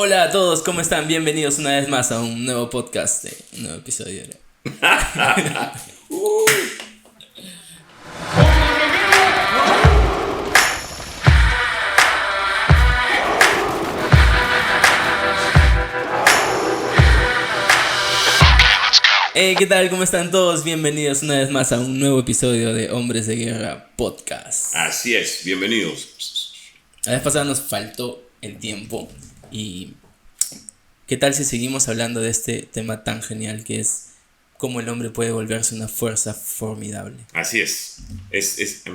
Hola a todos, ¿cómo están? Bienvenidos una vez más a un nuevo podcast, un nuevo episodio. ¿Qué tal? ¿Cómo están todos? Bienvenidos una vez más a un nuevo episodio de Hombres de Guerra Podcast. Así es, bienvenidos. La vez pasada nos faltó el tiempo y ¿qué tal si seguimos hablando de este tema tan genial que es cómo el hombre puede volverse una fuerza formidable? Así es.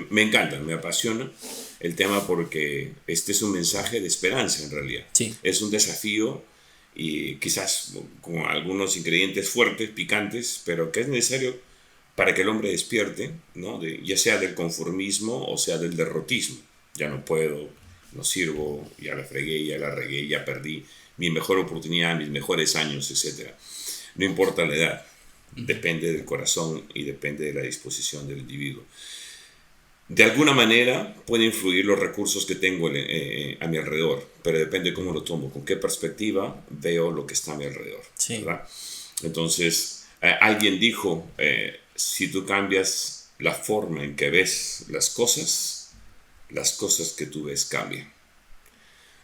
Me encanta, me apasiona el tema porque este es un mensaje de esperanza en realidad. Sí. Es un desafío y quizás con algunos ingredientes fuertes, picantes, pero que es necesario para que el hombre despierte, ¿no? Ya sea del conformismo o sea del derrotismo. Ya no puedo, no sirvo, ya la fregué, ya la regué, ya perdí mi mejor oportunidad, mis mejores años, etc. No importa la edad, depende del corazón y depende de la disposición del individuo. De alguna manera puede influir los recursos que tengo a mi alrededor, pero depende de cómo lo tomo, con qué perspectiva veo lo que está a mi alrededor. Sí. ¿Verdad? Entonces, alguien dijo, si tú cambias la forma en que ves las cosas que tú ves cambian.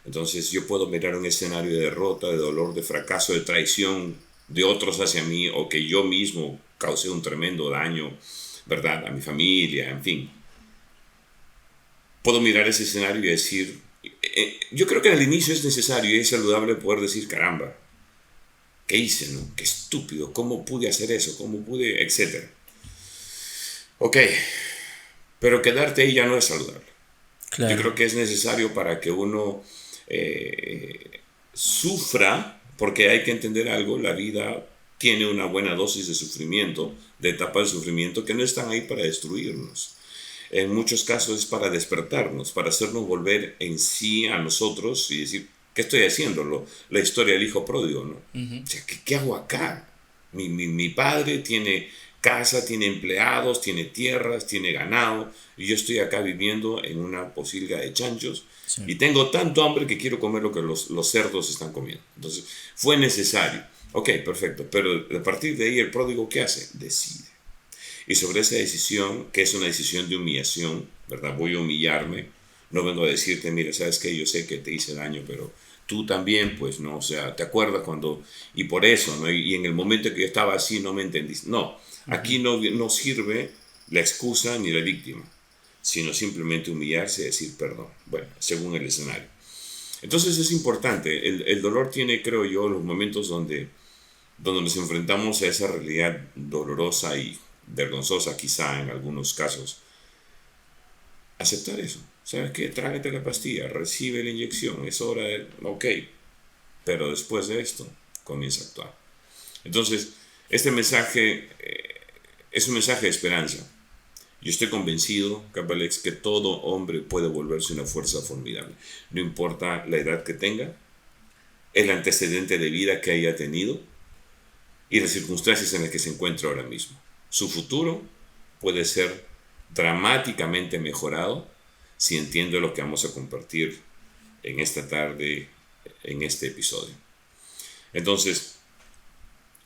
Entonces yo puedo mirar un escenario de derrota, de dolor, de fracaso, de traición de otros hacia mí, o que yo mismo causé un tremendo daño, ¿verdad?, a mi familia, en fin. Puedo mirar ese escenario y decir, yo creo que al inicio es necesario y es saludable poder decir, caramba, ¿qué hice, no? Qué estúpido, ¿cómo pude hacer eso? ¿Cómo pude? Etcétera. Ok, pero quedarte ahí ya no es saludable. Claro. Yo creo que es necesario para que uno sufra, porque hay que entender algo, la vida tiene una buena dosis de sufrimiento, de etapas de sufrimiento que no están ahí para destruirnos. En muchos casos es para despertarnos, para hacernos volver en sí a nosotros y decir, ¿qué estoy haciendo? La historia del hijo pródigo, ¿no? Uh-huh. O sea, ¿qué hago acá? Mi padre tiene casa, tiene empleados, tiene tierras, tiene ganado, y yo estoy acá viviendo en una posilga de chanchos, sí, y tengo tanto hambre que quiero comer lo que los cerdos están comiendo. Entonces, fue necesario. Ok, perfecto, pero a partir de ahí el pródigo, ¿qué hace? Decide. Y sobre esa decisión, que es una decisión de humillación, ¿verdad? Voy a humillarme, no vengo a decirte, mira, ¿sabes qué? Yo sé que te hice daño, pero tú también, pues, ¿no? O sea, ¿te acuerdas cuando? Y por eso, ¿no? Y en el momento que yo estaba así, no me entendiste. No, aquí no sirve la excusa ni la víctima, sino simplemente humillarse y decir perdón, bueno, según el escenario. Entonces es importante, el dolor tiene, creo yo, los momentos donde nos enfrentamos a esa realidad dolorosa y vergonzosa, quizá en algunos casos. Aceptar eso. ¿Sabes qué? Trágate la pastilla, recibe la inyección, es hora de... Ok, pero después de esto, comienza a actuar. Entonces, este mensaje es un mensaje de esperanza. Yo estoy convencido, Capalex, que todo hombre puede volverse una fuerza formidable. No importa la edad que tenga, el antecedente de vida que haya tenido y las circunstancias en las que se encuentra ahora mismo. Su futuro puede ser dramáticamente mejorado si entiende lo que vamos a compartir en esta tarde, en este episodio. Entonces,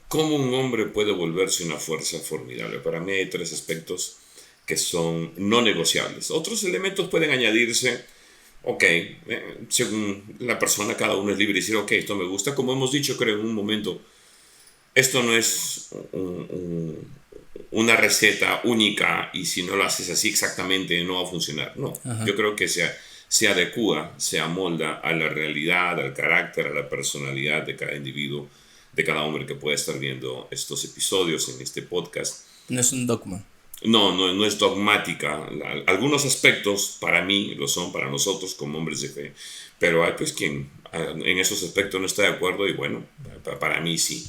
¿cómo un hombre puede volverse una fuerza formidable? Para mí hay tres aspectos que son no negociables. Otros elementos pueden añadirse, ok, según la persona, cada uno es libre de decir, ok, esto me gusta. Como hemos dicho, creo, en un momento, esto no es una receta única y si no lo haces así exactamente no va a funcionar. No, ajá, yo creo que se adecúa, se amolda a la realidad, al carácter, a la personalidad de cada individuo, de cada hombre que pueda estar viendo estos episodios en este podcast. No es un dogma. No es dogmática. Algunos aspectos para mí lo son, para nosotros como hombres de fe, pero hay pues quien en esos aspectos no está de acuerdo y bueno, para mí sí.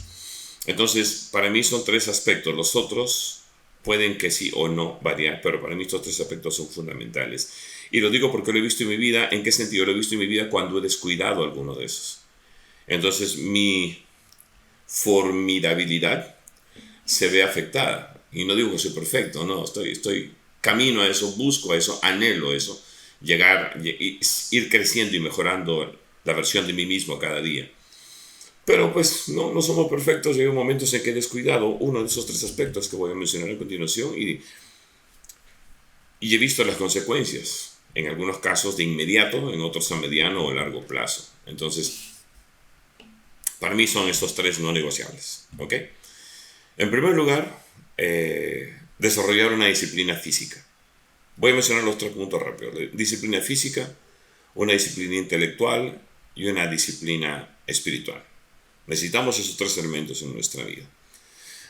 Entonces, para mí son tres aspectos. Los otros pueden que sí o no variar, pero para mí estos tres aspectos son fundamentales. Y lo digo porque lo he visto en mi vida. ¿En qué sentido? Lo he visto en mi vida cuando he descuidado alguno de esos. Entonces, mi formidabilidad se ve afectada. Y no digo que soy perfecto, no, estoy camino a eso, busco a eso, anhelo eso, llegar, ir creciendo y mejorando la versión de mí mismo cada día. Pero pues no somos perfectos y hay momentos en que he descuidado uno de esos 3 aspectos que voy a mencionar a continuación y he visto las consecuencias, en algunos casos de inmediato, en otros a mediano o largo plazo. Entonces, para mí son estos 3 no negociables. ¿Ok? En primer lugar, desarrollar una disciplina física. Voy a mencionar los 3 puntos rápidos. Disciplina física, una disciplina intelectual y una disciplina espiritual. Necesitamos esos 3 elementos en nuestra vida.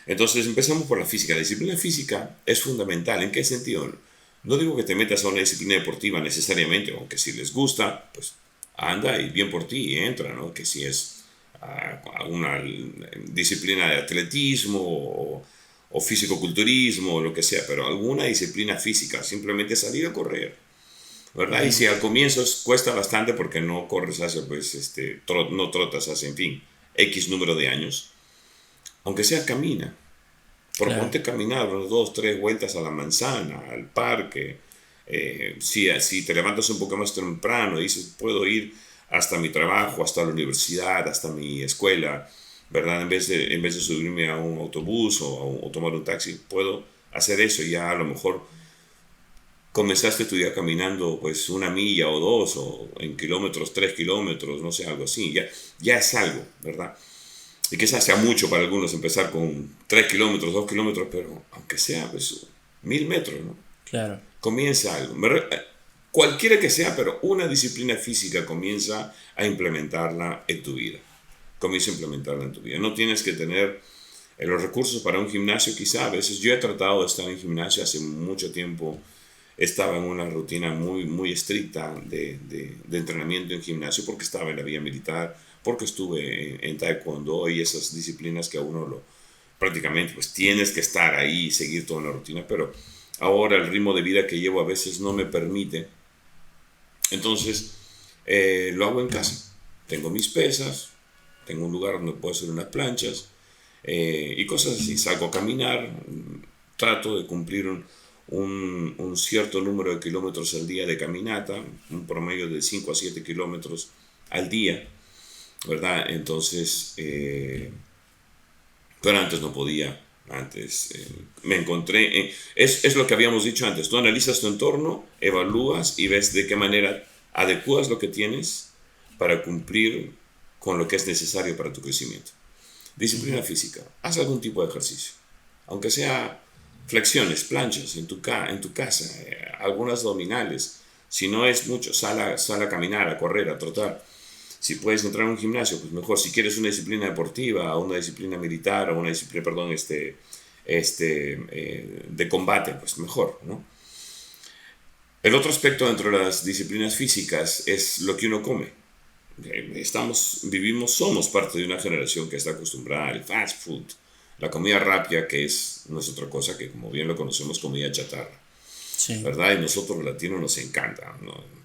Entonces empezamos por la física. La disciplina física es fundamental. ¿En qué sentido? No digo que te metas a una disciplina deportiva necesariamente, aunque si les gusta, pues anda y bien por ti y entra, ¿no? Que si es una disciplina de atletismo o físico-culturismo o lo que sea, pero alguna disciplina física, simplemente salir a correr, ¿verdad? Y si al comienzo cuesta bastante porque no corres hace, pues, no trotas hace, en fin, X número de años, aunque sea camina, proponte caminar unas 2, 3 vueltas a la manzana, al parque. Si te levantas un poco más temprano y dices, puedo ir hasta mi trabajo, hasta la universidad, hasta mi escuela, ¿verdad? En vez de subirme a un autobús o tomar un taxi, puedo hacer eso y ya a lo mejor comenzaste tu día caminando pues 1 milla o 2 o en kilómetros, 3 kilómetros, no sé, algo así, ya es algo, ¿verdad? Y quizás sea mucho para algunos empezar con 3 kilómetros, 2 kilómetros, pero aunque sea pues 1000 metros, ¿no? Claro. Comienza algo. Cualquiera que sea, pero una disciplina física comienza a implementarla en tu vida. Comienza a implementarla en tu vida. No tienes que tener los recursos para un gimnasio, quizá. A veces yo he tratado de estar en gimnasio hace mucho tiempo. Estaba en una rutina muy estricta de entrenamiento en gimnasio porque estaba en la vía militar, porque estuve en taekwondo y esas disciplinas que a uno prácticamente pues tienes que estar ahí y seguir toda una rutina, pero ahora el ritmo de vida que llevo a veces no me permite. Entonces lo hago en casa. Tengo mis pesas, tengo un lugar donde puedo hacer unas planchas y cosas así. Salgo a caminar, trato de cumplir un cierto número de kilómetros al día de caminata, un promedio de 5 a 7 kilómetros al día, ¿verdad? Entonces, pero antes no podía. Antes me encontré, es lo que habíamos dicho antes, tú analizas tu entorno, evalúas y ves de qué manera adecuas lo que tienes para cumplir con lo que es necesario para tu crecimiento. Disciplina física, haz algún tipo de ejercicio, aunque sea flexiones, planchas en tu casa, algunas abdominales. Si no es mucho, sal a caminar, a correr, a trotar. Si puedes entrar a un gimnasio, pues mejor. Si quieres una disciplina deportiva, o una disciplina militar, o una disciplina, perdón, de combate, pues mejor, ¿no? El otro aspecto dentro de las disciplinas físicas es lo que uno come. Somos parte de una generación que está acostumbrada al fast food, la comida rápida, que no es otra cosa que, como bien lo conocemos, comida chatarra. Sí. ¿Verdad? Y nosotros los latinos nos encanta, ¿no?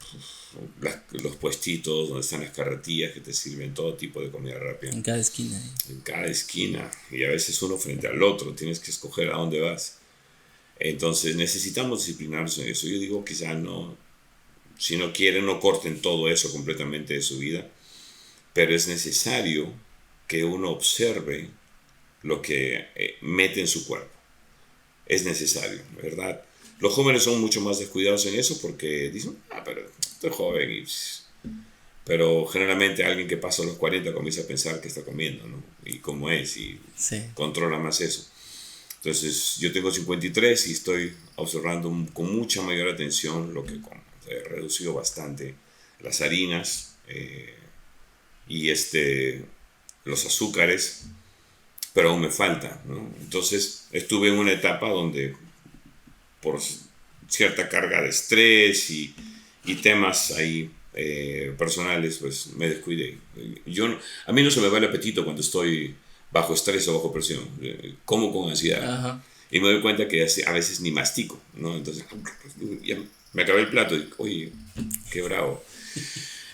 Los puestitos donde están las carretillas que te sirven todo tipo de comida rápida. En cada esquina. En cada esquina. Y a veces uno frente al otro. Tienes que escoger a dónde vas. Entonces necesitamos disciplinarnos en eso. Yo digo, quizás no, si no quieren, no corten todo eso completamente de su vida. Pero es necesario que uno observe lo que mete en su cuerpo. Es necesario, ¿verdad? Los jóvenes son mucho más descuidados en eso porque dicen, pero estoy joven. Pero generalmente alguien que pasa los 40 comienza a pensar que está comiendo, ¿no? Y cómo es, y sí, controla más eso. Entonces, yo tengo 53 y estoy observando con mucha mayor atención lo que como. He reducido bastante las harinas y los azúcares, pero aún me falta, ¿no? Entonces, estuve en una etapa donde por cierta carga de estrés y temas ahí personales, pues me descuidé. A mí no se me va el apetito cuando estoy bajo estrés o bajo presión. Como con ansiedad. Ajá. Y me doy cuenta que a veces ni mastico, ¿no? Entonces, ya me acabé el plato y, oye, qué bravo.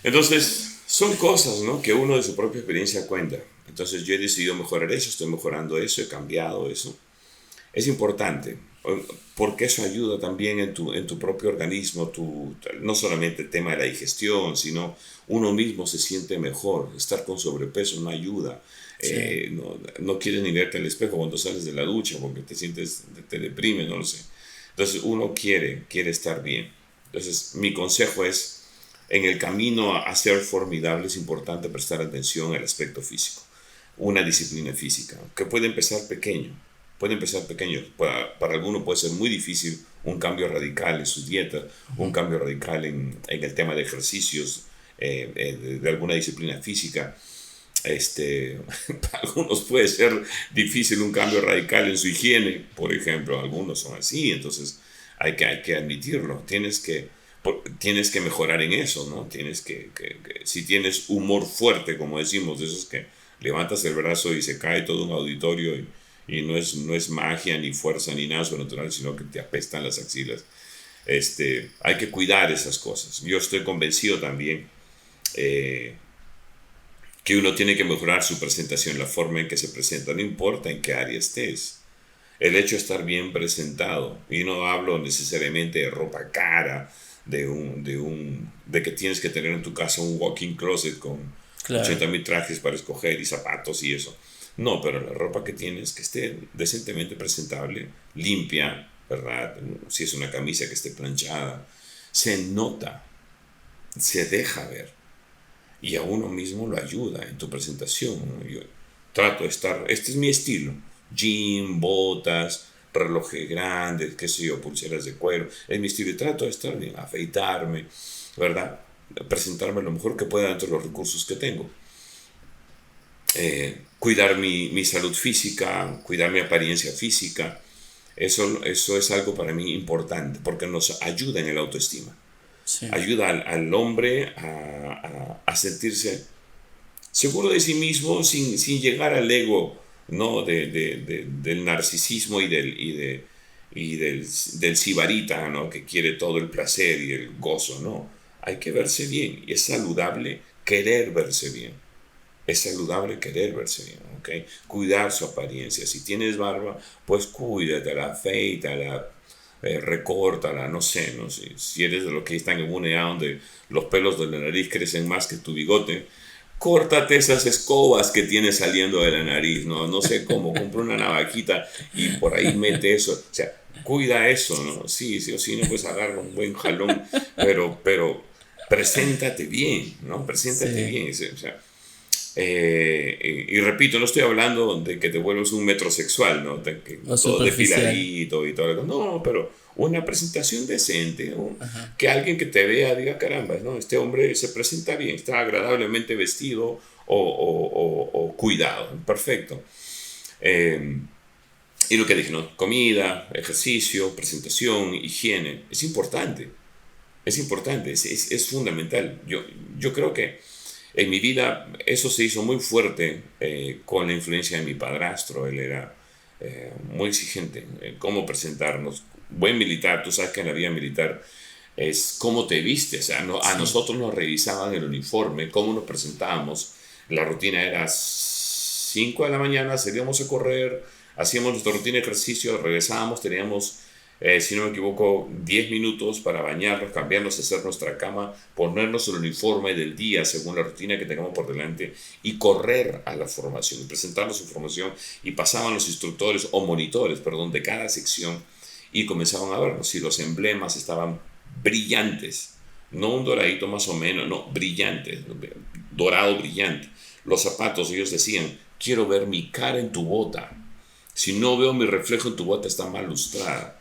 Entonces, son cosas, ¿no?, que uno de su propia experiencia cuenta. Entonces, yo he decidido mejorar eso, estoy mejorando eso, he cambiado eso. Es importante. porque eso ayuda también en tu propio organismo, no solamente el tema de la digestión, sino uno mismo se siente mejor. Estar con sobrepeso no ayuda. Sí, No quieres ni verte al espejo cuando sales de la ducha porque te deprime, no lo sé. Entonces uno quiere estar bien. Entonces mi consejo es, en el camino a ser formidable es importante prestar atención al aspecto físico, una disciplina física, que puede empezar pequeño. Para algunos puede ser muy difícil un cambio radical en su dieta, un cambio radical en el tema de ejercicios, de alguna disciplina física. Para algunos puede ser difícil un cambio radical en su higiene, por ejemplo, algunos son así, entonces hay que admitirlo, tienes que mejorar en eso, ¿no? Si tienes humor fuerte, como decimos, de esos que levantas el brazo y se cae todo un auditorio y no es magia, ni fuerza, ni nada sobrenatural, sino que te apestan las axilas. Hay que cuidar esas cosas. Yo estoy convencido también eh, que uno tiene que mejorar su presentación, la forma en que se presenta, no importa en qué área estés. El hecho de estar bien presentado, y no hablo necesariamente de ropa cara, de que tienes que tener en tu casa un walk-in closet con claro. 80.000 trajes para escoger y zapatos y eso. No, pero la ropa que tienes que esté decentemente presentable, limpia, ¿verdad? Si es una camisa que esté planchada, se nota, se deja ver y a uno mismo lo ayuda en tu presentación, ¿no? Yo trato de estar, este es mi estilo, jean, botas, relojes grandes, qué sé yo, pulseras de cuero, es mi estilo y trato de estar bien, afeitarme, ¿verdad? Presentarme lo mejor que pueda dentro de los recursos que tengo. Cuidar mi salud física, cuidar mi apariencia física, eso es algo para mí importante porque nos ayuda en el autoestima. Sí, Ayuda al hombre a sentirse seguro de sí mismo sin llegar al ego, ¿no? Del narcisismo del sibarita, ¿no? Que quiere todo el placer y el gozo, ¿no? Hay que verse bien y es saludable querer verse bien. Es saludable querer verse bien, ¿ok? Cuidar su apariencia. Si tienes barba, pues cuídatela, afeítala, recórtala, no sé, no sé. Si eres de los que están en una edad donde los pelos de la nariz crecen más que tu bigote, córtate esas escobas que tienes saliendo de la nariz, ¿no? No sé cómo, compra una navajita y por ahí mete eso. O sea, cuida eso, ¿no? Sí, sí o sí, no, pues agarra un buen jalón, pero preséntate bien, ¿no? Preséntate sí, bien. O sea, y repito, no estoy hablando de que te vuelvas un metrosexual, ¿no? o Todo superficial. depiladito y todo. No, pero una presentación decente, ¿no? Ajá. Que alguien que te vea diga, caramba, ¿no? Este hombre se presenta bien, está agradablemente vestido o cuidado. Perfecto. Eh, y lo que dije, ¿no? Comida, ejercicio, presentación, higiene. Es importante. Es importante, es fundamental. Yo creo que en mi vida eso se hizo muy fuerte con la influencia de mi padrastro. Él era muy exigente en cómo presentarnos. Buen militar, tú sabes que en la vida militar es cómo te vistes. A Sí, nosotros nos revisaban el uniforme, cómo nos presentábamos. La rutina era 5 de la mañana, salíamos a correr, hacíamos nuestra rutina de ejercicio, regresábamos, teníamos si no me equivoco, 10 minutos para bañarnos, cambiarnos, hacer nuestra cama, ponernos el uniforme del día según la rutina que tengamos por delante y correr a la formación y presentarnos su formación y pasaban los instructores o monitores, perdón, de cada sección y comenzaban a vernos si los emblemas estaban brillantes, no un doradito más o menos, no, brillante, dorado brillante. Los zapatos, ellos decían, quiero ver mi cara en tu bota. Si no veo mi reflejo en tu bota, está mal lustrada,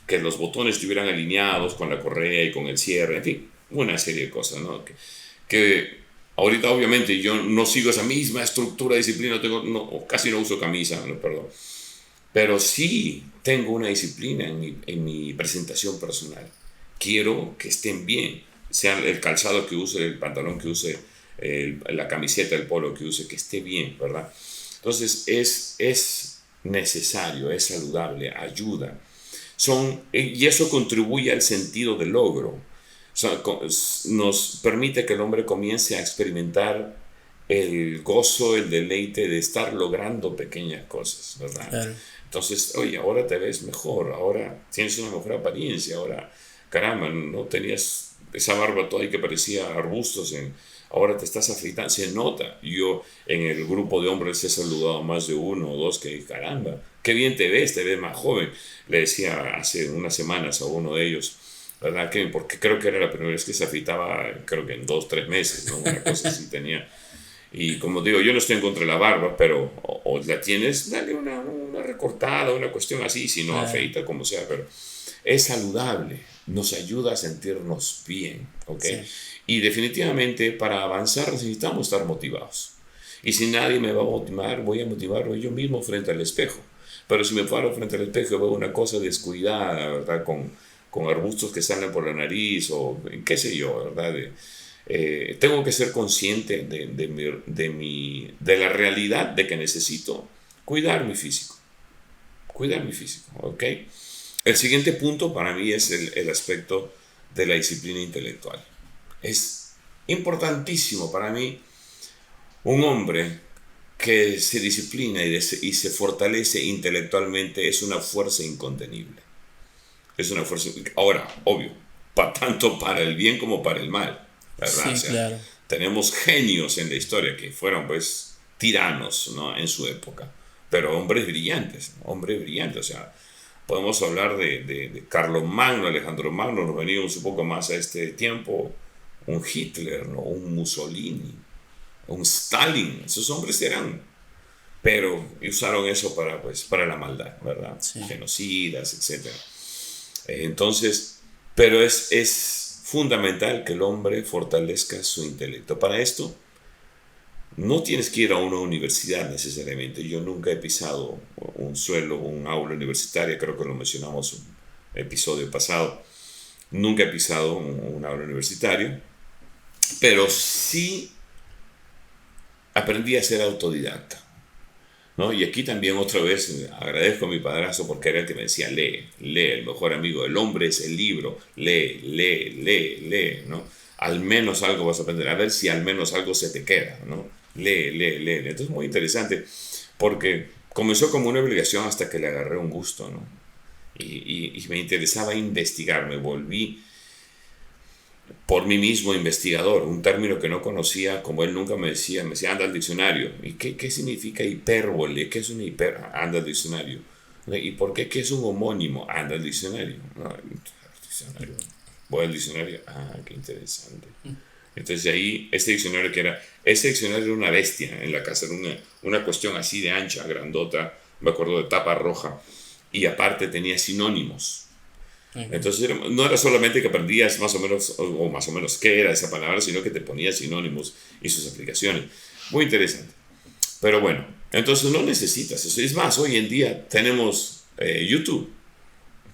que los botones estuvieran alineados con la correa y con el cierre, en fin, una serie de cosas, ¿no? Que ahorita obviamente yo no sigo esa misma estructura, disciplina, casi no uso camisa, no, perdón, pero sí tengo una disciplina en mi presentación personal. Quiero que estén bien, sea el calzado que use, el pantalón que use, la camiseta, el polo que use, que esté bien, ¿verdad? Entonces es necesario, es saludable, ayuda y eso contribuye al sentido del logro. O sea, nos permite que el hombre comience a experimentar el gozo, el deleite de estar logrando pequeñas cosas, ¿verdad? Claro. Entonces, oye, ahora te ves mejor, ahora tienes una mejor apariencia, ahora, caramba, no tenías esa barba toda ahí que parecía arbustos, ahora te estás afeitando, se nota. Yo en el grupo de hombres he saludado a más de uno o dos que, caramba, qué bien te ves más joven. Le decía hace unas semanas a uno de ellos, ¿verdad? Que, porque creo que era la primera vez que se afeitaba, creo que en 2, 3 meses, ¿no? Una cosa así tenía. Y como digo, yo no estoy en contra de la barba, pero o la tienes, dale una recortada, una cuestión así, si no Claro. afeita, como sea, pero es saludable, nos ayuda a sentirnos bien, ¿ok? Sí. Y definitivamente para avanzar necesitamos estar motivados. Y si nadie me va a motivar, voy a motivarlo yo mismo frente al espejo. Pero si me paro frente al espejo y veo una cosa descuidada, ¿verdad? Con arbustos que salen por la nariz o qué sé yo, ¿verdad? Tengo que ser consciente de la realidad de que necesito cuidar mi físico, ¿ok? El siguiente punto para mí es el aspecto de la disciplina intelectual. Es importantísimo para mí un hombre que se disciplina y se fortalece intelectualmente es una fuerza incontenible. Es una fuerza, ahora, obvio, tanto para el bien como para el mal, ¿verdad? O Sí, sea, claro. tenemos genios en la historia que fueron pues tiranos, ¿no? En su época, pero hombres brillantes, ¿no? Hombres brillantes, o sea, podemos hablar de Carlos Magno, Alejandro Magno, nos venimos un poco más a este tiempo, un Hitler, ¿no? Un Mussolini, un Stalin, esos hombres eran, pero usaron eso para, pues, para la maldad, ¿verdad? Sí. Genocidas, etcétera. Entonces, pero es fundamental que el hombre fortalezca su intelecto. Para esto, no tienes que ir a una universidad necesariamente. Yo nunca he pisado un suelo, un aula universitaria, creo que lo mencionamos en un episodio pasado. Nunca he pisado un aula universitaria, pero sí aprendí a ser autodidacta, ¿no? Y aquí también otra vez agradezco a mi padrastro porque era el que me decía, lee, el mejor amigo del hombre es el libro, lee, ¿no? Al menos algo vas a aprender, a ver si al menos algo se te queda, ¿no? Lee. Entonces muy interesante porque comenzó como una obligación hasta que le agarré un gusto, ¿no? Y me interesaba investigar, me volví por mí mismo investigador, un término que no conocía, como él nunca me decía, anda al diccionario. ¿Y qué significa hipérbole? ¿Qué es una anda al diccionario? ¿Y por qué? ¿Qué es un homónimo? Anda al diccionario. No, al diccionario. Voy al diccionario. Ah, qué interesante. Entonces de ahí, ese diccionario era una bestia en la casa, era una cuestión así de ancha, grandota, me acuerdo de tapa roja, y aparte tenía sinónimos. Ujú. Entonces no era solamente que aprendías más o menos, o más o menos qué era esa palabra, sino que te ponía sinónimos y sus aplicaciones. Muy interesante. Pero bueno, entonces no necesitas eso. Es más, hoy en día tenemos YouTube.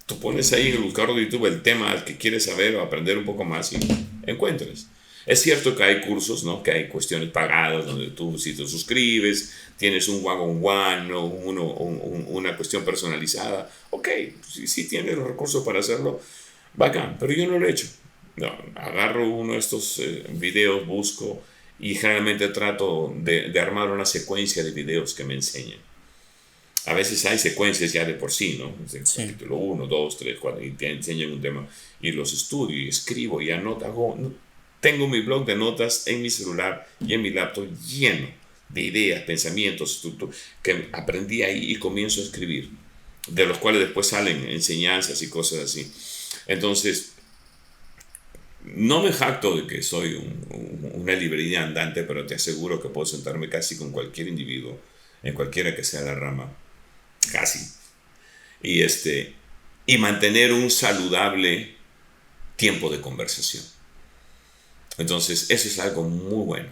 Tú pones ahí en el buscador de YouTube el tema al que quieres saber o aprender un poco más y encuentras. Es cierto que hay cursos, ¿no? Que hay cuestiones pagadas donde tú si te suscribes, tienes un one-on-one, ¿no? Una cuestión personalizada. Ok, si tienes los recursos para hacerlo, bacán, pero yo no lo he hecho. No, agarro uno de estos videos, busco y generalmente trato de armar una secuencia de videos que me enseñen. A veces hay secuencias ya de por sí, ¿no? Sí. Capítulo 1, 2, 3, 4, y te enseñan un tema y los estudio y escribo y anoto, tengo mi blog de notas en mi celular y en mi laptop lleno de ideas, pensamientos, que aprendí ahí y comienzo a escribir, de los cuales después salen enseñanzas y cosas así. Entonces, no me jacto de que soy una librería andante, pero te aseguro que puedo sentarme casi con cualquier individuo, en cualquiera que sea la rama, casi, y, y mantener un saludable tiempo de conversación. Entonces, eso es algo muy bueno,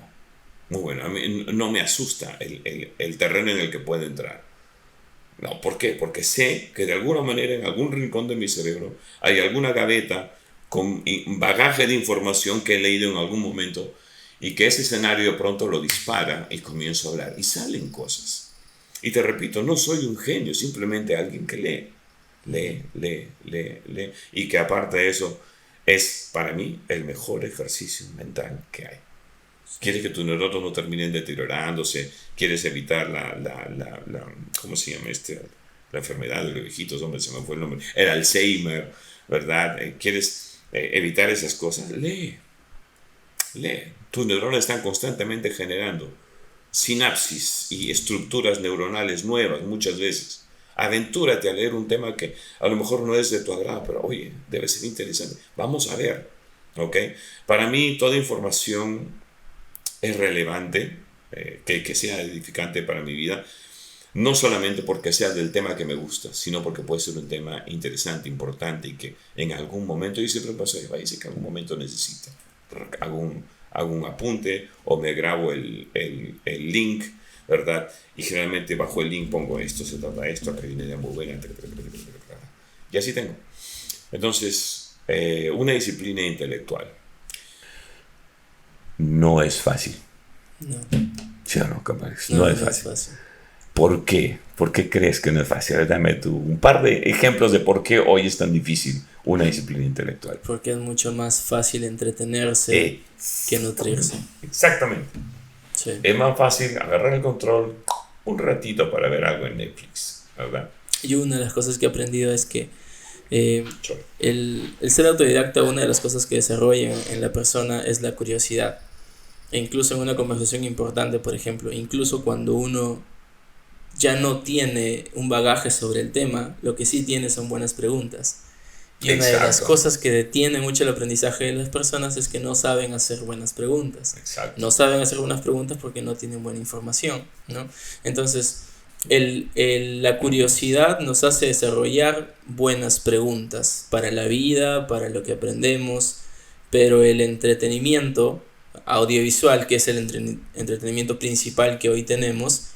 muy bueno. A mí no me asusta el terreno en el que puede entrar. No, ¿por qué? Porque sé que de alguna manera en algún rincón de mi cerebro hay alguna gaveta con bagaje de información que he leído en algún momento y que ese escenario de pronto lo dispara y comienzo a hablar y salen cosas. Y te repito, no soy un genio, simplemente alguien que lee, y que aparte de eso es para mí el mejor ejercicio mental que hay. Quieres que tus neuronas no terminen deteriorándose, quieres evitar ¿cómo se llama la enfermedad de los viejitos, hombre, se me fue el nombre, el Alzheimer, ¿verdad? Quieres evitar esas cosas, lee. Tus neuronas están constantemente generando sinapsis y estructuras neuronales nuevas muchas veces. Aventúrate a leer un tema que a lo mejor no es de tu agrado, pero oye, debe ser interesante. Vamos a ver, ¿ok? Para mí toda información es relevante, que sea edificante para mi vida, no solamente porque sea del tema que me gusta, sino porque puede ser un tema interesante, importante y que en algún momento, yo siempre paso de países que en algún momento necesita. Hago un apunte o me grabo el link, ¿verdad? Y generalmente bajo el link pongo esto, se trata de esto, acá viene de muy buena, y así tengo. Entonces, una disciplina intelectual no es fácil. No. ¿Sí o no, capaz? No es fácil. ¿Por qué? ¿Por qué crees que no es fácil? Dame tú un par de ejemplos de por qué hoy es tan difícil una disciplina intelectual. Porque es mucho más fácil entretenerse que nutrirse. Exactamente. Sí. Es más fácil agarrar el control un ratito para ver algo en Netflix, ¿verdad? Y una de las cosas que he aprendido es que el ser autodidacta, una de las cosas que desarrolla en la persona es la curiosidad. E incluso en una conversación importante, por ejemplo, incluso cuando uno ya no tiene un bagaje sobre el tema, lo que sí tiene son buenas preguntas. Y una de las cosas que detiene mucho el aprendizaje de las personas es que no saben hacer buenas preguntas. Exacto. No saben hacer buenas preguntas porque no tienen buena información, ¿no? Entonces, la curiosidad nos hace desarrollar buenas preguntas para la vida, para lo que aprendemos, pero el entretenimiento audiovisual, que es el entretenimiento principal que hoy tenemos,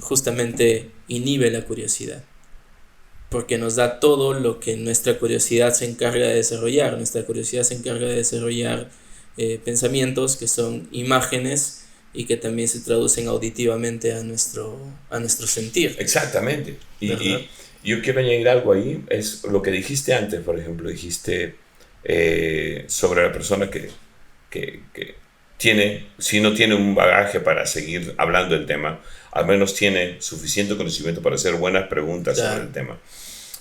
justamente inhibe la curiosidad, porque nos da todo lo que nuestra curiosidad se encarga de desarrollar. Nuestra curiosidad se encarga de desarrollar pensamientos que son imágenes y que también se traducen auditivamente a nuestro sentir. Exactamente. Y yo quiero añadir algo ahí, es lo que dijiste antes, por ejemplo, dijiste sobre la persona que tiene, si no tiene un bagaje para seguir hablando del tema, al menos tiene suficiente conocimiento para hacer buenas preguntas sobre el tema,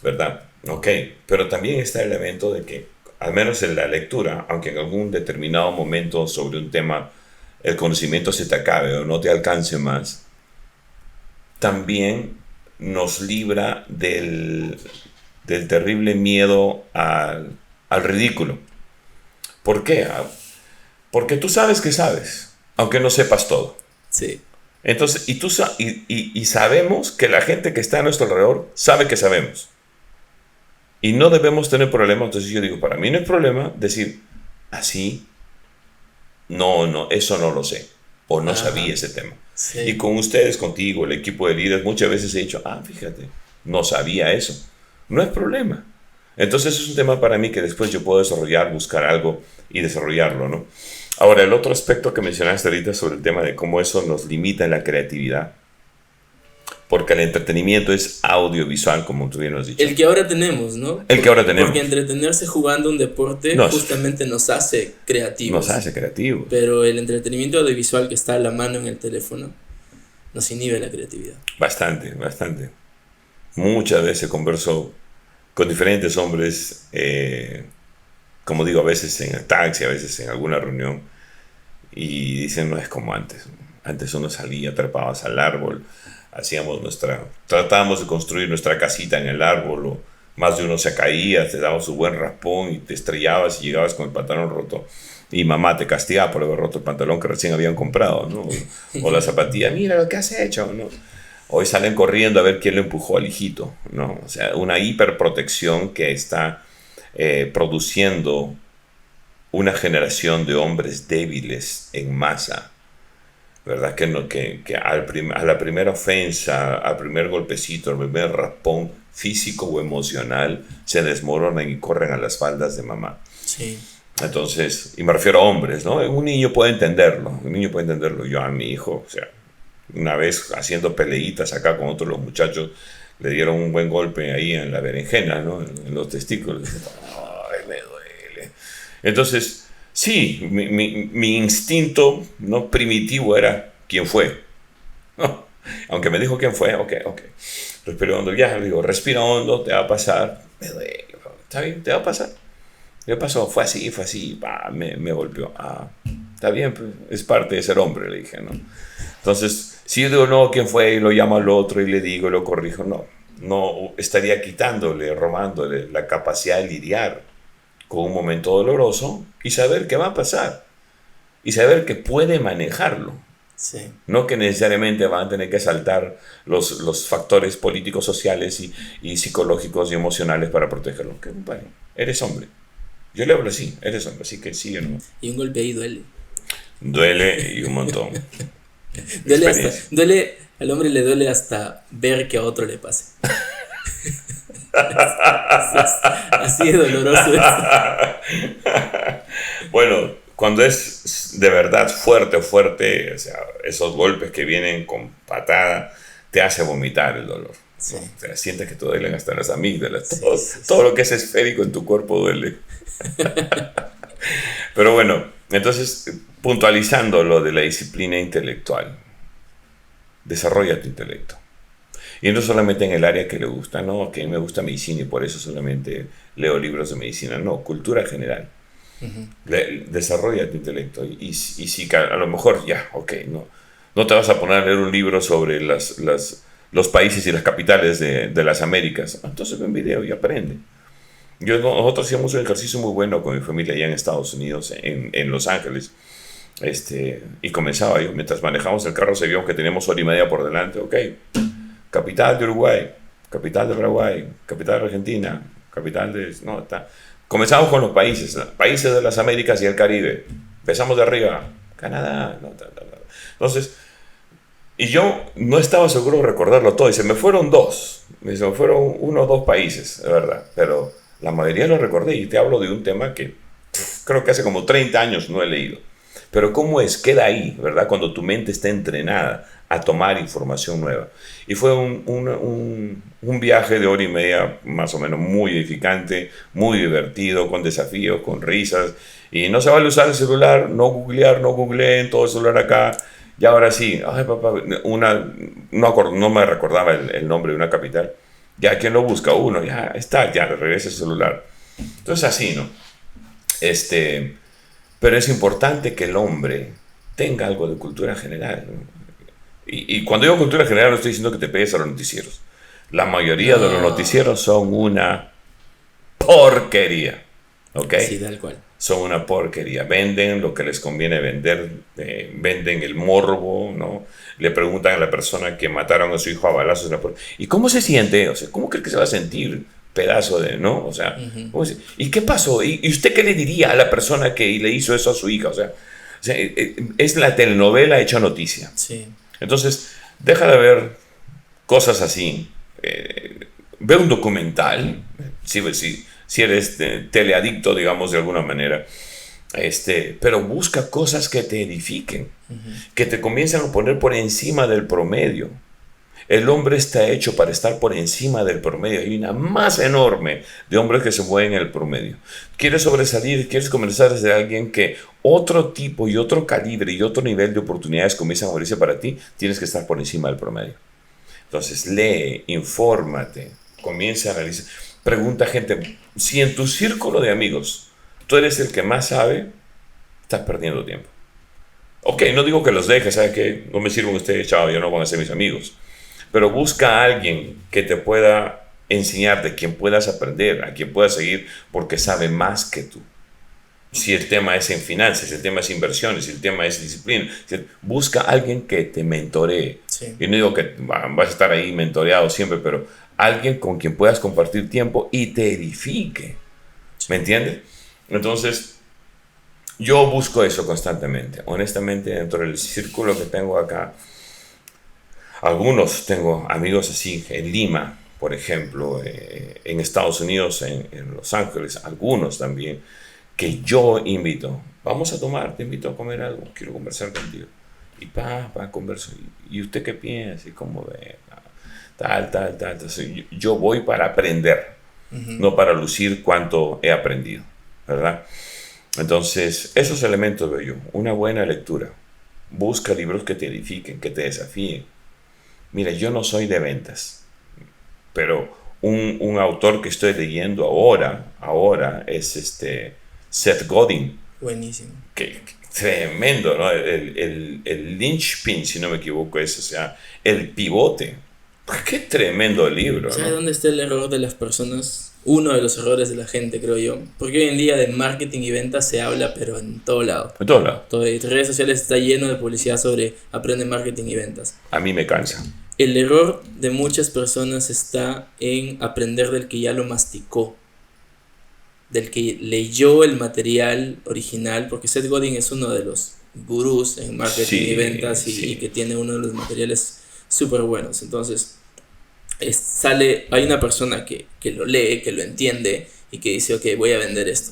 ¿verdad? Ok, pero también está el elemento de que, al menos en la lectura, aunque en algún determinado momento sobre un tema el conocimiento se te acabe o no te alcance más, también nos libra del terrible miedo al ridículo. ¿Por qué? Porque tú sabes que sabes, aunque no sepas todo. Sí. Entonces, y sabemos que la gente que está a nuestro alrededor sabe que sabemos. Y no debemos tener problema. Entonces yo digo, para mí no es problema decir, así, no, eso no lo sé. O no sabía ese tema. Sí. Y con ustedes, contigo, el equipo de líderes, muchas veces he dicho, fíjate, no sabía eso. No es problema. Entonces es un tema para mí que después yo puedo desarrollar, buscar algo y desarrollarlo, ¿no? Ahora, el otro aspecto que mencionaste ahorita sobre el tema de cómo eso nos limita en la creatividad, porque el entretenimiento es audiovisual, como tú bien lo has dicho. El que ahora tenemos, ¿no? El que ahora tenemos. Porque entretenerse jugando un deporte justamente nos hace creativos. Nos hace creativos. Pero el entretenimiento audiovisual que está a la mano en el teléfono nos inhibe la creatividad. Bastante. Muchas veces converso con diferentes hombres, como digo, a veces en el taxi, a veces en alguna reunión, y dicen, no es como antes. Antes uno salía, trepabas al árbol, tratábamos de construir nuestra casita en el árbol, o más de uno se caía, te daba su buen raspón y te estrellabas y llegabas con el pantalón roto. Y mamá te castigaba por haber roto el pantalón que recién habían comprado, ¿no? O la zapatilla, mira lo que has hecho, ¿no? Hoy salen corriendo a ver quién le empujó al hijito, ¿no? O sea, una hiperprotección que está produciendo una generación de hombres débiles en masa, ¿verdad? Que a la primera ofensa, al primer golpecito, al primer raspón físico o emocional, se desmoronan y corren a las faldas de mamá. Sí. Entonces, y me refiero a hombres, ¿no? Un niño puede entenderlo. Yo a mi hijo, o sea, una vez haciendo peleitas acá con otros los muchachos, le dieron un buen golpe ahí en la berenjena, ¿no? En los testículos. Ay, me duele. Entonces, Sí, mi instinto, ¿no?, primitivo era quién fue. ¿No? Aunque me dijo quién fue, ok. Respiro hondo, ya, le digo, respira hondo, te va a pasar. Me duele, está bien, te va a pasar. ¿Qué pasó? Fue así, me golpeó. Está bien, pues, es parte de ser hombre, le dije, ¿no? Entonces, si yo digo, no, ¿quién fue? Y lo llamo al otro y le digo, lo corrijo, no estaría quitándole, robándole la capacidad de lidiar con un momento doloroso y saber qué va a pasar y saber que puede manejarlo. Sí. No que necesariamente van a tener que saltar los factores políticos, sociales y psicológicos y emocionales para protegerlo. Que, compadre, eres hombre. Yo le hablo así, eres hombre, así que sí o no. Y un golpe ahí duele. Duele y un montón. Duele, al hombre le duele hasta ver que a otro le pase. Así de doloroso es. Bueno, cuando es de verdad fuerte, o sea, esos golpes que vienen con patada, te hace vomitar el dolor. Sí. ¿No? O sea, sientes que te duelen hasta las amígdalas. Sí, todo lo que es esférico en tu cuerpo duele. Pero bueno, entonces, puntualizando lo de la disciplina intelectual, desarrolla tu intelecto. Y no solamente en el área que le gusta, no, que me gusta medicina y por eso solamente leo libros de medicina, no, cultura general. Desarrolla tu intelecto. Y si a lo mejor ya, no te vas a poner a leer un libro sobre los países y las capitales de las Américas, entonces ve un video y aprende. Nosotros hacíamos un ejercicio muy bueno con mi familia allá en Estados Unidos, en Los Ángeles. Y comenzaba yo, mientras manejamos el carro, sabíamos que teníamos hora y media por delante. Capital de Uruguay, capital de Paraguay, capital de Argentina, capital de... Comenzamos con los países de las Américas y el Caribe. Empezamos de arriba, Canadá. Entonces, y yo no estaba seguro de recordarlo todo, y se me fueron uno o dos países, de verdad, pero la mayoría lo recordé, y te hablo de un tema que creo que hace como 30 años no he leído. Pero cómo queda ahí, ¿verdad? Cuando tu mente está entrenada a tomar información nueva. Y fue un viaje de hora y media, más o menos, muy edificante, muy divertido, con desafíos, con risas. Y no se vale usar el celular, no googleen todo el celular acá. Y ahora sí, ay papá, no me recordaba el nombre de una capital. Ya, ¿quién lo busca? Uno, ya está, ya regresa el celular. Entonces así, ¿no? Pero es importante que el hombre tenga algo de cultura general, ¿no? Y cuando digo cultura general no estoy diciendo que te pegues a los noticieros. La mayoría de los noticieros son una porquería, ¿ok? Sí, tal cual. Son una porquería. Venden lo que les conviene vender, venden el morbo, ¿no? Le preguntan a la persona que mataron a su hijo a balazos. ¿Y cómo se siente? O sea, ¿cómo cree que se va a sentir? Pedazo de, ¿no? O sea, ¿y qué pasó? ¿Y usted qué le diría a la persona que le hizo eso a su hija? O sea, es la telenovela hecha noticia. Sí. Entonces, deja de ver cosas así. Ve un documental, si eres teleadicto, digamos, de alguna manera. Pero busca cosas que te edifiquen, que te comiencen a poner por encima del promedio. El hombre está hecho para estar por encima del promedio. Hay una masa enorme de hombres que se mueven en el promedio. Quieres sobresalir, quieres comenzar desde alguien que otro tipo y otro calibre y otro nivel de oportunidades comienzan a abrirse para ti, tienes que estar por encima del promedio. Entonces lee, infórmate, comienza a analizar, pregunta a gente. Si en tu círculo de amigos tú eres el que más sabe, estás perdiendo tiempo. No digo que los dejes, ¿sabes qué? No me sirven ustedes, chao, ya no van a ser mis amigos. Pero busca a alguien que te pueda enseñar, de quien puedas aprender, a quien puedas seguir, porque sabe más que tú. Si el tema es en finanzas, si el tema es inversiones, si el tema es disciplina, busca a alguien que te mentoree. Sí. Y no digo que vas a estar ahí mentoreado siempre, pero alguien con quien puedas compartir tiempo y te edifique. ¿Me entiendes? Entonces, yo busco eso constantemente. Honestamente, dentro del círculo que tengo acá, tengo amigos así, en Lima, por ejemplo, en Estados Unidos, en Los Ángeles, algunos también, que yo invito. Vamos a tomar, te invito a comer algo, quiero conversar contigo. Y converso. ¿Y usted qué piensa? ¿Y cómo ve? Tal. Entonces, yo voy para aprender, no para lucir cuánto he aprendido, ¿verdad? Entonces, esos elementos veo yo. Una buena lectura. Busca libros que te edifiquen, que te desafíen. Mira, yo no soy de ventas, pero un autor que estoy leyendo ahora es Seth Godin. Buenísimo. Que tremendo, ¿no? El linchpin, si no me equivoco, es, o sea, el pivote. Qué tremendo libro, ¿Sabes ¿no? dónde está el error de las personas? Uno de los errores de la gente, creo yo. Porque hoy en día de marketing y ventas se habla, pero en todo lado. En todos lados. Todo, en redes sociales está lleno de publicidad sobre aprende marketing y ventas. A mí me cansa. El error de muchas personas está en aprender del que ya lo masticó, del que leyó el material original, porque Seth Godin es uno de los gurús en marketing y ventas y que tiene uno de los materiales súper buenos. Entonces, hay una persona que lo lee, que lo entiende y que dice, ok, voy a vender esto.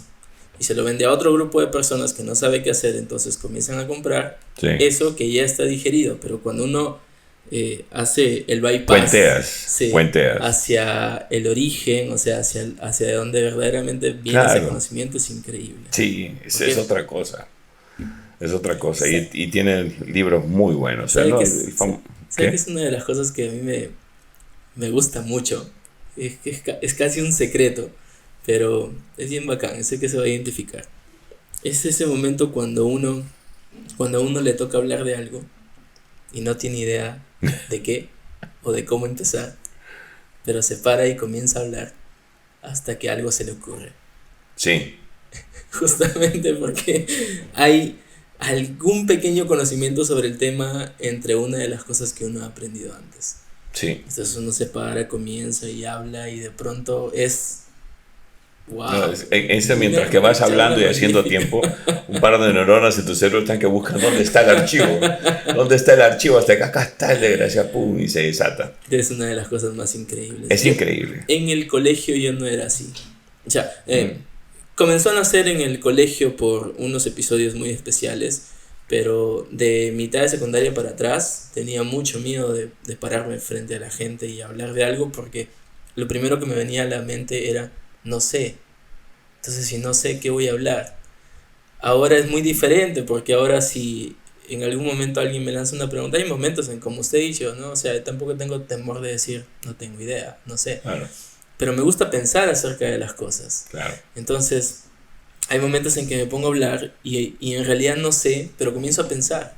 Y se lo vende a otro grupo de personas que no sabe qué hacer, entonces comienzan a comprar eso que ya está digerido. Pero cuando uno hace el bypass puenteas. hacia el origen, o sea, hacia donde verdaderamente viene ese conocimiento, es increíble. Sí, es otra cosa. Es otra cosa. Sí. Y tiene libros muy buenos. ¿Sabes que es una de las cosas que a mí me gusta mucho? Es casi un secreto, pero es bien bacán, sé que se va a identificar. Es ese momento cuando a uno le toca hablar de algo y no tiene idea de qué o de cómo empezar, pero se para y comienza a hablar hasta que algo se le ocurre. Sí. Justamente porque hay algún pequeño conocimiento sobre el tema entre una de las cosas que uno ha aprendido antes. Sí. Entonces uno se para, comienza y habla y de pronto es... Wow. No, mientras que vas hablando y haciendo tiempo, un par de neuronas en tu cerebro están que buscan dónde está el archivo. ¿Dónde está el archivo? Hasta que acá está el desgracia, pum, y se desata. Es una de las cosas más increíbles. Es increíble. En el colegio yo no era así. O sea, comenzó a nacer en el colegio por unos episodios muy especiales, pero de mitad de secundaria para atrás tenía mucho miedo de pararme frente a la gente y hablar de algo, porque lo primero que me venía a la mente era no sé. Entonces, si no sé, ¿qué voy a hablar? Ahora es muy diferente, porque ahora si en algún momento alguien me lanza una pregunta, hay momentos en, como usted ha dicho, ¿no? O sea, tampoco tengo temor de decir, no tengo idea, no sé. Claro. Pero me gusta pensar acerca de las cosas. Claro. Entonces, hay momentos en que me pongo a hablar y en realidad no sé, pero comienzo a pensar.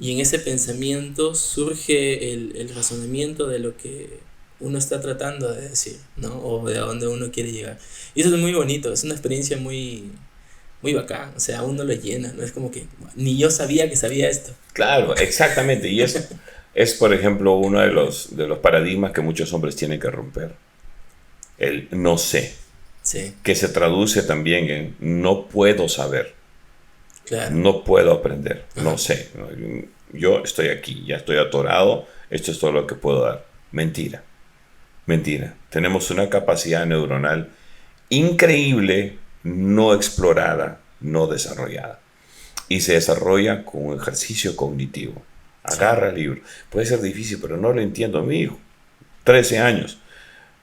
Y en ese pensamiento surge el razonamiento de lo que uno está tratando de decir, ¿no? O de a dónde uno quiere llegar. Y eso es muy bonito, es una experiencia muy, muy bacán. O sea, uno lo llena, ¿no? Es como que ni yo sabía que sabía esto. Claro, exactamente. Y es por ejemplo, uno de los paradigmas que muchos hombres tienen que romper. El no sé. Sí. Que se traduce también en no puedo saber. Claro. No puedo aprender. No sé. Yo estoy aquí, ya estoy atorado. Esto es todo lo que puedo dar. Mentira. Tenemos una capacidad neuronal increíble, no explorada, no desarrollada. Y se desarrolla con un ejercicio cognitivo. Agarra el libro. Puede ser difícil, pero no lo entiendo. Mi hijo, 13 años,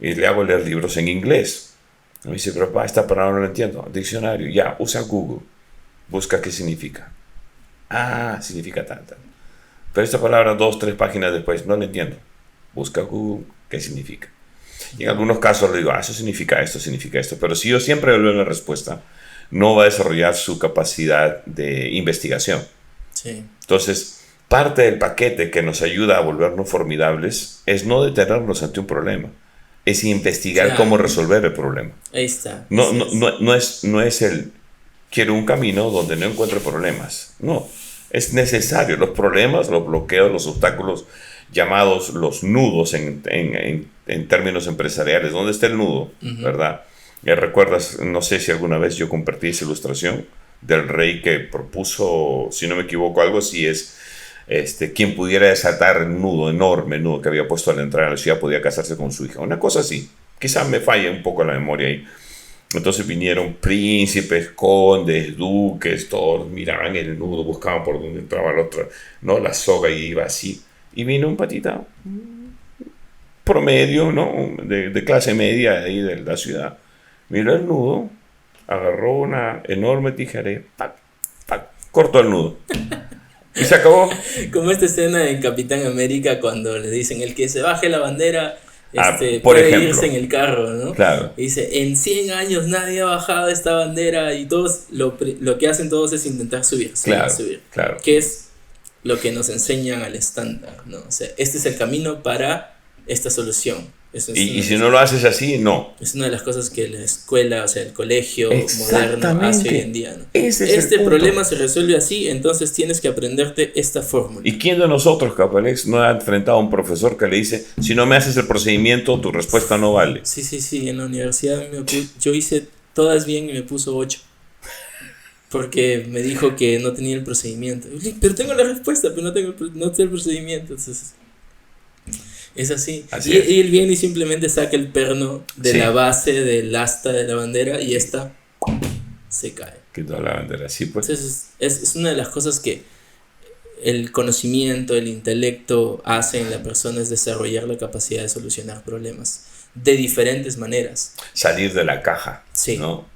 y le hago leer libros en inglés. Me dice, pero papá, esta palabra no la entiendo. Diccionario, ya, usa Google. Busca qué significa. Ah, significa tal. Pero esta palabra 2-3 páginas después, no la entiendo. Busca Google, ¿qué significa? Y en algunos casos le digo, eso significa esto. Pero si yo siempre le doy la respuesta, no va a desarrollar su capacidad de investigación. Sí. Entonces, parte del paquete que nos ayuda a volvernos formidables es no detenernos ante un problema. Es investigar cómo resolver el problema. Ahí está. No es el quiero un camino donde no encuentre problemas. No, es necesario. Los problemas, los bloqueos, los obstáculos, llamados los nudos en términos empresariales. ¿Dónde está el nudo? ¿Verdad? ¿Recuerdas? No sé si alguna vez yo compartí esa ilustración del rey que propuso, si no me equivoco, algo así es, quien pudiera desatar el nudo, enorme nudo que había puesto al entrar a la ciudad, podía casarse con su hija. Una cosa así. Quizás me falle un poco la memoria ahí. Entonces vinieron príncipes, condes, duques, todos miraban el nudo, buscaban por dónde entraba el otro, ¿no? La soga iba así. Y vino un patita promedio, ¿no? De clase media ahí de la ciudad. Miró el nudo, agarró una enorme tijera y ¡pac! ¡Pac! Cortó el nudo. Y se acabó. Como esta escena en Capitán América cuando le dicen el que se baje la bandera por puede ejemplo, irse en el carro, ¿no? Claro. Y dice, en 100 años nadie ha bajado esta bandera y todos lo que hacen todos es intentar subir. Claro. Que es lo que nos enseñan al estándar, ¿no? O sea, este es el camino para esta solución. Y si no lo haces así, no. Es una de las cosas que la escuela, o sea, el colegio moderno hace hoy en día, ¿no? Este problema se resuelve así, entonces tienes que aprenderte esta fórmula. ¿Y quién de nosotros, Capalex, no ha enfrentado a un profesor que le dice, si no me haces el procedimiento, tu respuesta no vale? Sí, en la universidad yo hice todas bien y me puso 8. Porque me dijo que no tenía el procedimiento. Pero tengo la respuesta, pero no sé el procedimiento, entonces... Es así. Y él viene y simplemente saca el perno de la base del asta de la bandera y esta se cae. Quitó la bandera, sí, pues. Entonces es una de las cosas que el conocimiento, el intelecto hace en la persona, es desarrollar la capacidad de solucionar problemas de diferentes maneras. Salir de la caja, sí. ¿no?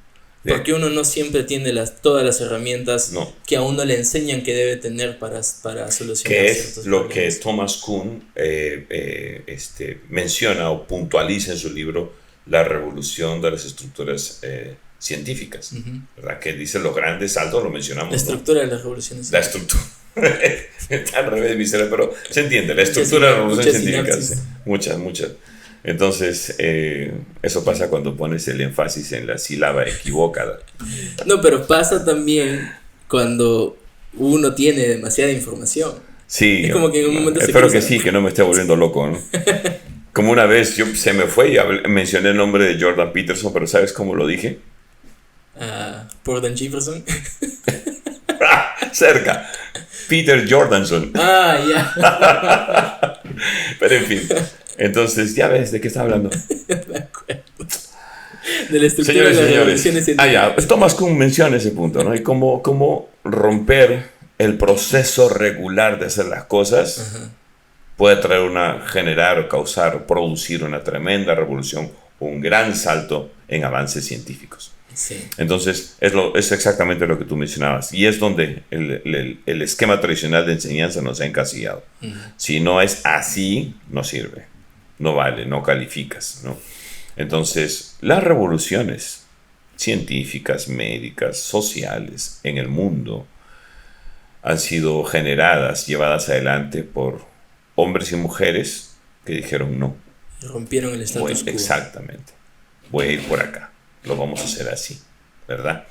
Porque uno no siempre tiene todas las herramientas que a uno le enseñan que debe tener para solucionar. Que es lo que Thomas Kuhn menciona o puntualiza en su libro La revolución de las estructuras científicas, ¿verdad? Que dice los grandes saltos, lo mencionamos. La estructura de las revoluciones. La estructura. Está al revés de mi cerebro, pero se entiende. La estructura de las revoluciones científicas. Sí. Muchas. Entonces, eso pasa cuando pones el énfasis en la sílaba equivocada. No, pero pasa también cuando uno tiene demasiada información. Sí. Es como que en un momento espero que sí, que no me esté volviendo loco, ¿no? Como una vez se me fue y mencioné el nombre de Jordan Peterson, pero ¿sabes cómo lo dije? Jordan Jefferson. Cerca. Peter Jordanson. Ya. Pero en fin. Entonces, ya ves de qué está hablando. Me acuerdo. De la estructura de las revoluciones científicas. Thomas Kuhn menciona ese punto, ¿no? Y cómo romper el proceso regular de hacer las cosas puede generar o causar o producir una tremenda revolución, un gran salto en avances científicos. Sí. Entonces, es exactamente lo que tú mencionabas. Y es donde el esquema tradicional de enseñanza nos ha encasillado. Si no es así, no sirve. No vale, no calificas, ¿no? Entonces, las revoluciones científicas, médicas, sociales en el mundo han sido generadas, llevadas adelante por hombres y mujeres que dijeron no. Rompieron el status quo. Exactamente. Voy a ir por acá. Lo vamos a hacer así, ¿verdad?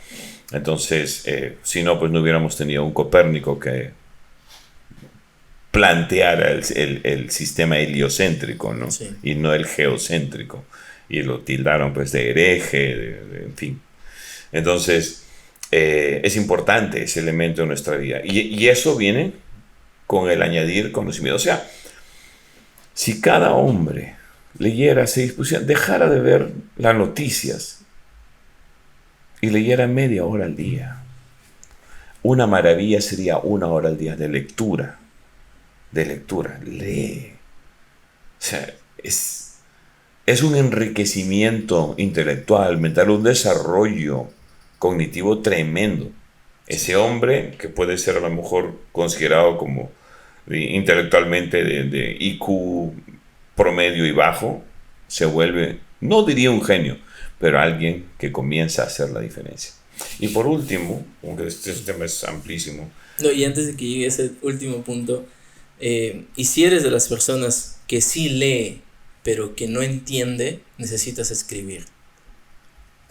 Entonces, si no, pues no hubiéramos tenido un Copérnico que planteara el sistema heliocéntrico, ¿no? Sí. Y no el geocéntrico. Y lo tildaron pues de hereje, en fin. Entonces, es importante ese elemento en nuestra vida. Y eso viene con el añadir conocimiento. O sea, si cada hombre leyera, se dispusiera, dejara de ver las noticias y leyera media hora al día, una maravilla sería 1 hora al día de lectura. Lee. O sea, es un enriquecimiento intelectual, mental, un desarrollo cognitivo tremendo. Ese hombre que puede ser a lo mejor considerado como intelectualmente de IQ promedio y bajo, se vuelve, no diría un genio, pero alguien que comienza a hacer la diferencia. Y por último, aunque este tema es amplísimo. No, y antes de que llegue a ese último punto, y si eres de las personas que sí lee, pero que no entiende, necesitas escribir.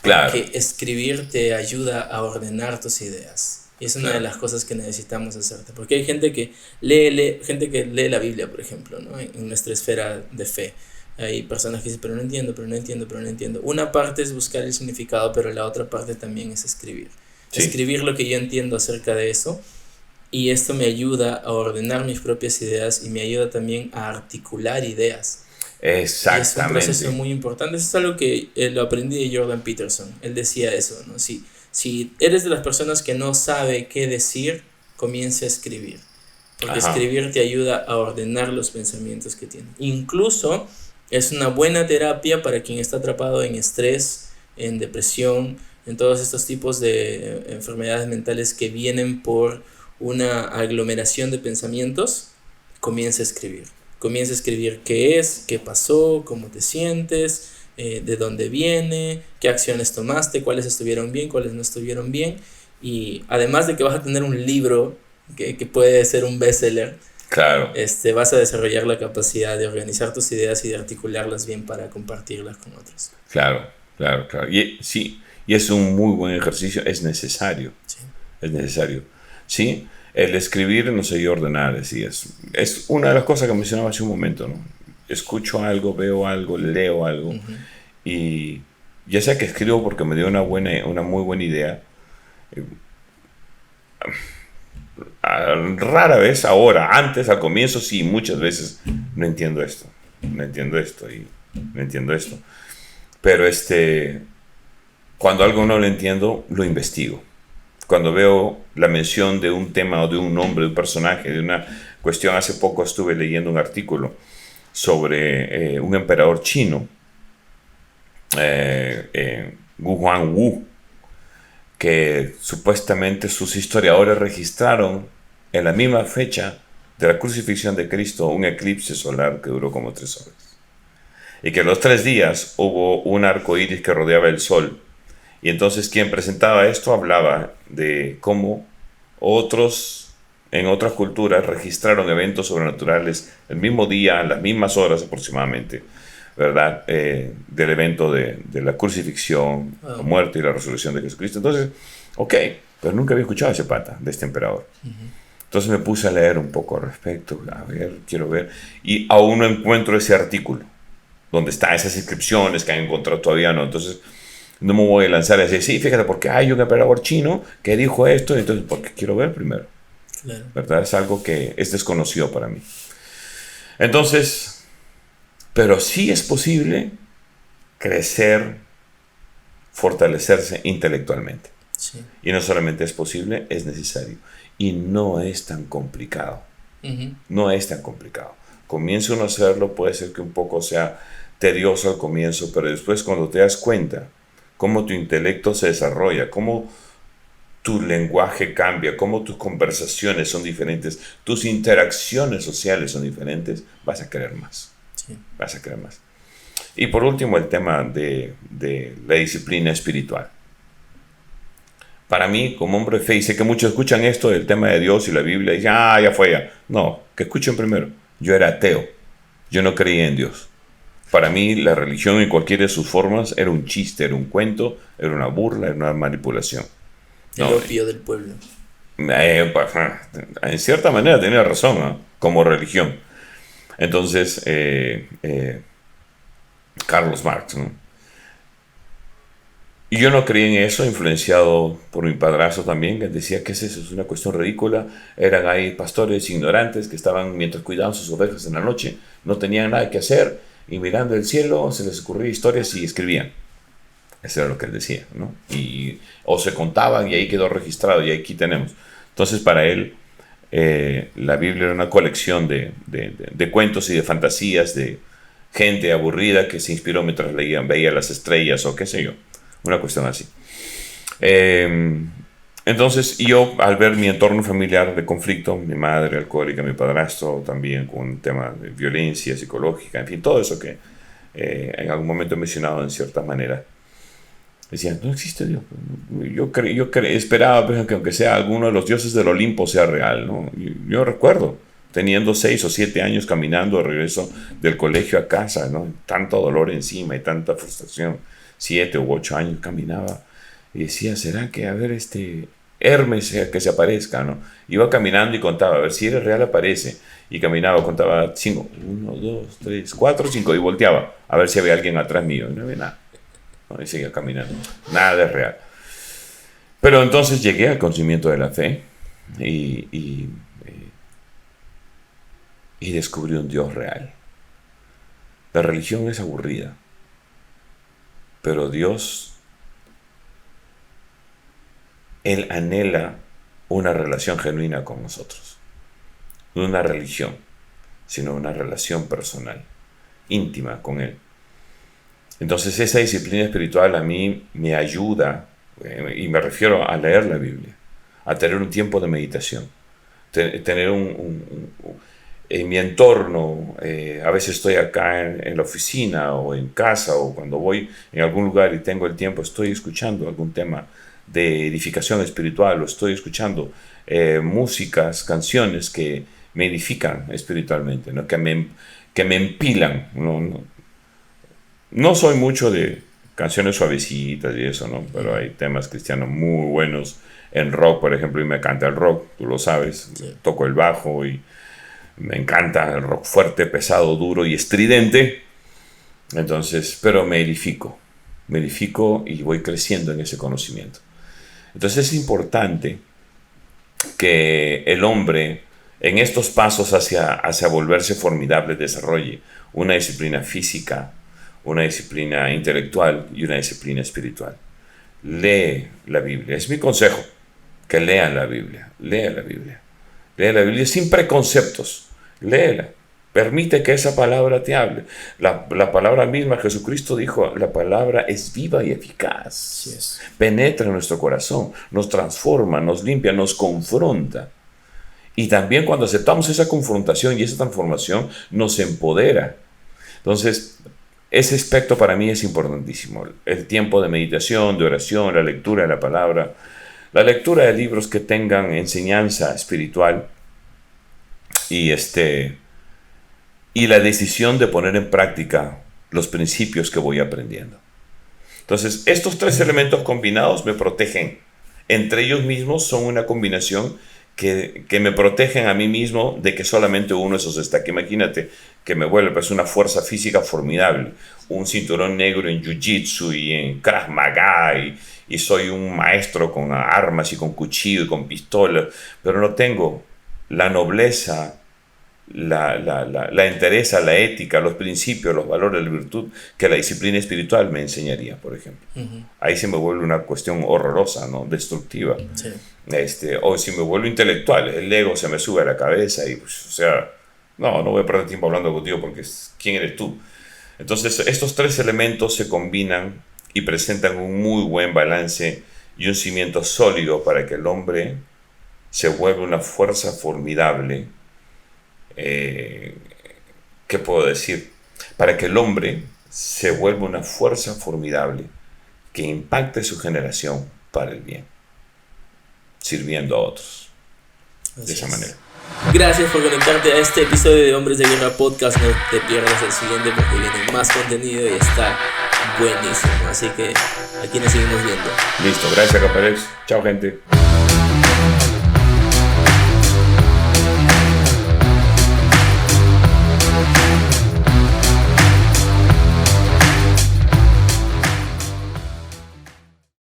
Claro. Porque escribir te ayuda a ordenar tus ideas. Y es una de las cosas que necesitamos hacerte. Porque hay gente que lee la Biblia, por ejemplo, ¿no? En nuestra esfera de fe. Hay personas que dicen, pero no entiendo. Una parte es buscar el significado, pero la otra parte también es escribir. Sí. Escribir lo que yo entiendo acerca de eso. Y esto me ayuda a ordenar mis propias ideas y me ayuda también a articular ideas. Exactamente. Y es un proceso muy importante. Eso es algo que lo aprendí de Jordan Peterson. Él decía eso, ¿no? Si eres de las personas que no sabe qué decir, comience a escribir. Porque escribir te ayuda a ordenar los pensamientos que tienes. Incluso es una buena terapia para quien está atrapado en estrés, en depresión, en todos estos tipos de enfermedades mentales que vienen por una aglomeración de pensamientos, comienza a escribir. Comienza a escribir qué es, qué pasó, cómo te sientes, de dónde viene, qué acciones tomaste, cuáles estuvieron bien, cuáles no estuvieron bien. Y además de que vas a tener un libro que puede ser un bestseller, Claro, vas a desarrollar la capacidad de organizar tus ideas y de articularlas bien para compartirlas con otros. claro, claro, claro. Y, sí, y es un muy buen ejercicio, es necesario, Sí. es necesario. Sí, el escribir, no sé, y ordenar, decías. Es una de las cosas que mencionaba hace un momento, ¿no? Escucho algo, veo algo, leo algo, y ya sea que escribo porque me dio una muy buena idea, rara vez ahora, antes, al comienzo, sí, muchas veces no entiendo esto, no entiendo esto y no entiendo esto. Pero cuando algo no lo entiendo, lo investigo. Cuando veo la mención de un tema o de un nombre, de un personaje, de una cuestión, hace poco estuve leyendo un artículo sobre un emperador chino, Wu Huangwu, que supuestamente sus historiadores registraron en la misma fecha de la crucifixión de Cristo un eclipse solar que duró como 3 horas. Y que los 3 días hubo un arco iris que rodeaba el sol. Y entonces quien presentaba esto hablaba de cómo en otras culturas registraron eventos sobrenaturales el mismo día, a las mismas horas aproximadamente, ¿verdad? Del evento de la crucifixión, la muerte y la resurrección de Jesucristo. Entonces, ok, pero nunca había escuchado a ese pata, de este emperador. Entonces me puse a leer un poco al respecto, a ver, quiero ver, y aún no encuentro ese artículo, donde están esas inscripciones que han encontrado todavía, ¿no? Entonces no me voy a lanzar a decir, sí, fíjate, porque hay un emperador chino que dijo esto, entonces, porque quiero ver primero. Claro. ¿Verdad? Es algo que es desconocido para mí. Entonces, pero sí es posible crecer, fortalecerse intelectualmente. Sí. Y no solamente es posible, es necesario. Y no es tan complicado. No es tan complicado. Comienza uno a hacerlo, puede ser que un poco sea tedioso al comienzo, pero después cuando te das cuenta cómo tu intelecto se desarrolla, cómo tu lenguaje cambia, cómo tus conversaciones son diferentes, tus interacciones sociales son diferentes, vas a querer más. Sí. Vas a querer más. Y por último, el tema de la disciplina espiritual. Para mí, como hombre de fe, y sé que muchos escuchan esto del tema de Dios y la Biblia y dicen, ya fue ya. No, que escuchen primero. Yo era ateo. Yo no creía en Dios. Para mí, la religión en cualquiera de sus formas era un chiste, era un cuento, era una burla, era una manipulación. El opio del pueblo. En cierta manera tenía razón, ¿no? Como religión. Entonces, Carlos Marx, ¿no? Y yo no creí en eso, influenciado por mi padrastro también, que decía que eso es una cuestión ridícula. Eran ahí pastores ignorantes que estaban, mientras cuidaban sus ovejas en la noche, no tenían nada que hacer, y mirando el cielo se les ocurría historias y escribían. Eso era lo que él decía, ¿no? O se contaban y ahí quedó registrado y aquí tenemos. Entonces para él la Biblia era una colección de cuentos y de fantasías de gente aburrida que se inspiró mientras veía las estrellas o qué sé yo. Una cuestión así. Entonces yo, al ver mi entorno familiar de conflicto, mi madre alcohólica, mi padrastro también con un tema de violencia psicológica, en fin, todo eso que en algún momento he mencionado en cierta manera, decía, no existe Dios. Yo esperaba pues, que aunque sea alguno de los dioses del Olimpo sea real, ¿no? Yo recuerdo teniendo 6 o 7 años caminando de regreso del colegio a casa, ¿no? Tanto dolor encima y tanta frustración. 7 u 8 años caminaba y decía, ¿será que a ver Hermes que se aparezca, ¿no? Iba caminando y contaba, a ver si era real aparece. Y caminaba, contaba 5, 1, 2, 3, 4, 5 y volteaba a ver si había alguien atrás mío. Y no había nada. ¿No? Y seguía caminando. Nada de real. Pero entonces llegué al conocimiento de la fe y descubrí un Dios real. La religión es aburrida. Pero Dios, Él anhela una relación genuina con nosotros. No una religión, sino una relación personal, íntima con Él. Entonces esa disciplina espiritual a mí me ayuda Y me refiero a leer la Biblia, a tener un tiempo de meditación, tener en mi entorno, a veces estoy acá en la oficina o en casa o cuando voy en algún lugar y tengo el tiempo, estoy escuchando algún tema de edificación espiritual o estoy escuchando músicas, canciones que me edifican espiritualmente, ¿no? que me empilan. No soy mucho de canciones suavecitas y eso, ¿no? Pero hay temas cristianos muy buenos en rock, por ejemplo, y me encanta el rock, tú lo sabes, sí. Toco el bajo y me encanta el rock fuerte, pesado, duro y estridente. Entonces, pero me edifico y voy creciendo en ese conocimiento. Entonces es importante que el hombre en estos pasos hacia volverse formidable desarrolle una disciplina física, una disciplina intelectual y una disciplina espiritual. Lee la Biblia. Es mi consejo, que lean la Biblia. Lea la Biblia. Lea la Biblia sin preconceptos. Léela. Permite que esa palabra te hable. La palabra misma, Jesucristo dijo, la palabra es viva y eficaz. Yes. Penetra en nuestro corazón, nos transforma, nos limpia, nos confronta. Y también cuando aceptamos esa confrontación y esa transformación, nos empodera. Entonces, ese aspecto para mí es importantísimo. El tiempo de meditación, de oración, la lectura de la palabra, la lectura de libros que tengan enseñanza espiritual y la decisión de poner en práctica los principios que voy aprendiendo. Entonces, estos tres elementos combinados me protegen. Entre ellos mismos son una combinación que me protegen a mí mismo de que solamente uno de esos destaque. Imagínate que me vuelve pues, una fuerza física formidable, un cinturón negro en Jiu-Jitsu y en Krav Maga y soy un maestro con armas y con cuchillo y con pistola, pero no tengo la nobleza, la entereza, la ética, los principios, los valores, la virtud que la disciplina espiritual me enseñaría, por ejemplo. Uh-huh. Ahí se me vuelve una cuestión horrorosa, ¿no? Destructiva. Sí. O si me vuelvo intelectual, el ego se me sube a la cabeza y, pues, o sea, no voy a perder tiempo hablando contigo porque ¿quién eres tú? Entonces, estos tres elementos se combinan y presentan un muy buen balance y un cimiento sólido para que el hombre se vuelva una fuerza formidable. ¿Qué puedo decir? Para que el hombre se vuelva una fuerza formidable que impacte su generación para el bien, sirviendo a otros. De esa manera. Gracias por conectarte a este episodio de Hombres de Guerra Podcast. No te pierdas el siguiente porque viene más contenido y está buenísimo. Así que aquí nos seguimos viendo. Listo, gracias Caparex. Chao gente.